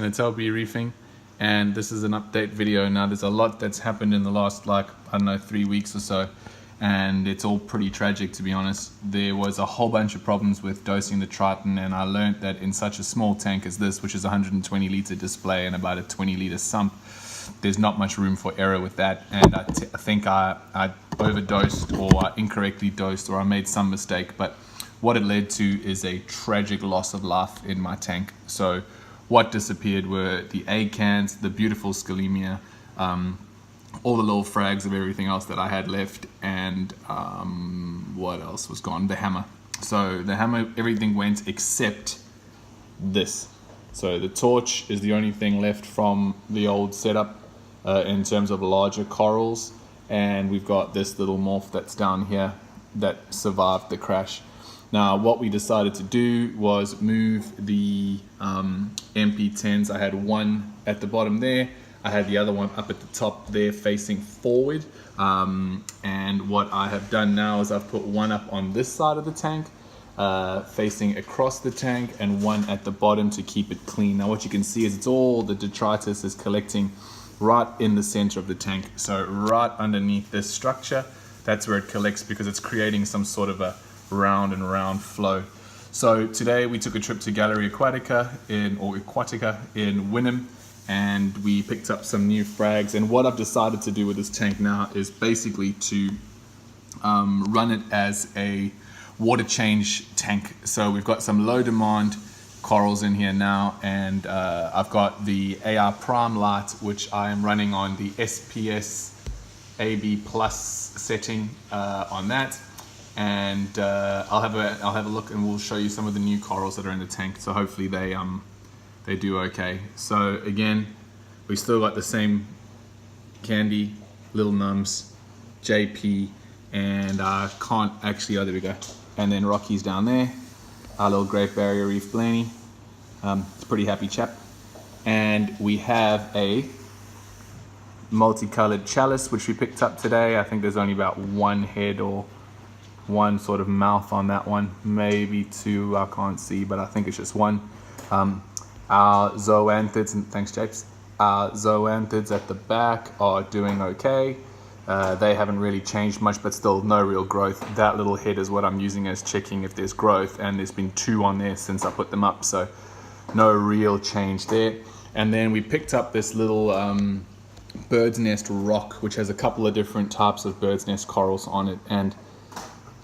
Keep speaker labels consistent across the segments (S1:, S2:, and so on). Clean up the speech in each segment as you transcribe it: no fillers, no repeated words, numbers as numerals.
S1: It's LB Reefing, and this is an update video. Now there's a lot that's happened in the last, like, I don't know, 3 weeks or so, and it's all pretty tragic, to be honest. There was a whole bunch of problems with dosing the Triton, and I learned that in such a small tank as this, which is a 120 litre display and about a 20 litre sump, there's not much room for error with that. And I think I overdosed, or I incorrectly dosed, or I made some mistake, but what it led to is a tragic loss of life in my tank. So what disappeared were the egg cans, the beautiful scalemia, all the little frags of everything else that I had left, and what else was gone? The hammer. So the hammer, everything went except this. So the torch is the only thing left from the old setup in terms of larger corals, and we've got this little morph that's down here that survived the crash. Now what we decided to do was move the MP10s. I had one at the bottom there, I had the other one up at the top there facing forward, and what I have done now is I've put one up on this side of the tank facing across the tank, and one at the bottom to keep it clean. Now what you can see is it's all the detritus is collecting right in the center of the tank, so right underneath this structure, that's where it collects, because it's creating some sort of a round and round flow. So today we took a trip to Gallery Aquatica in Wynnum, and we picked up some new frags. And what I've decided to do with this tank now is basically to run it as a water change tank. So we've got some low demand corals in here now, and I've got the AR Prime light, which I am running on the SPS AB Plus setting on that. And I'll have a look, and we'll show you some of the new corals that are in the tank. So hopefully they do okay. So again, we still got the same Candy, Little Nums, JP, and I can't actually, oh there we go. And then Rocky's down there, our little Great Barrier Reef Blaney. It's a pretty happy chap. And we have a multicolored chalice, which we picked up today. I think there's only about one head or one sort of mouth on that one, maybe two, I can't see, but I think it's just one. Our zoanthids, and thanks Japes, our zoanthids at the back are doing okay. They haven't really changed much, but still no real growth. That little head is what I'm using as checking if there's growth, and there's been two on there since I put them up, so no real change there. And then we picked up this little bird's nest rock, which has a couple of different types of bird's nest corals on it, and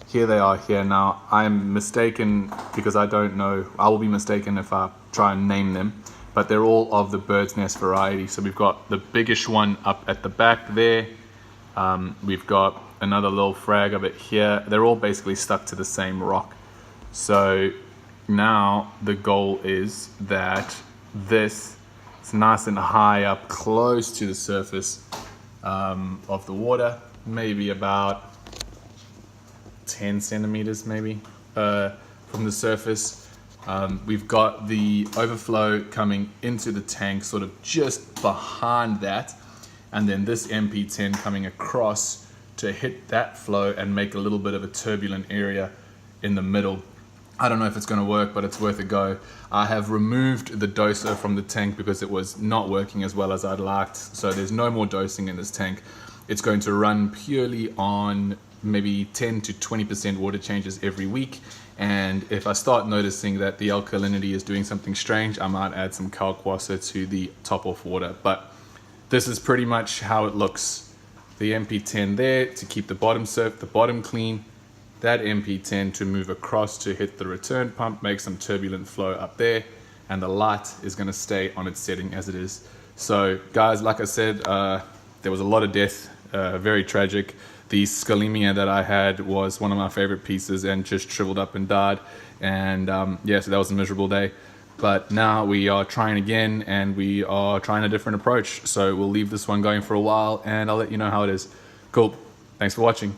S1: here they are here. Now I'm mistaken because I don't know, I will be mistaken if I try and name them, but they're all of the bird's nest variety. So we've got the biggest one up at the back there, we've got another little frag of it here. They're all basically stuck to the same rock. So now the goal is that this is nice and high up close to the surface of the water, maybe about 10 centimeters maybe from the surface. We've got the overflow coming into the tank sort of just behind that, and then this MP10 coming across to hit that flow and make a little bit of a turbulent area in the middle. I don't know if it's going to work, but it's worth a go. I have removed the doser from the tank because it was not working as well as I'd liked, so there's no more dosing in this tank. It's going to run purely on maybe 10 to 20% water changes every week, and if I start noticing that the alkalinity is doing something strange, I might add some Aqua to the top off water. But this is pretty much how it looks. The MP10 there to keep the bottom clean, that MP10 to move across to hit the return pump, make some turbulent flow up there, and the light is going to stay on its setting as it is. So guys, like I said, there was a lot of death, very tragic. The scalemia that I had was one of my favorite pieces and just shriveled up and died. And yeah, so that was a miserable day. But now we are trying again, and we are trying a different approach. So we'll leave this one going for a while, and I'll let you know how it is. Cool. Thanks for watching.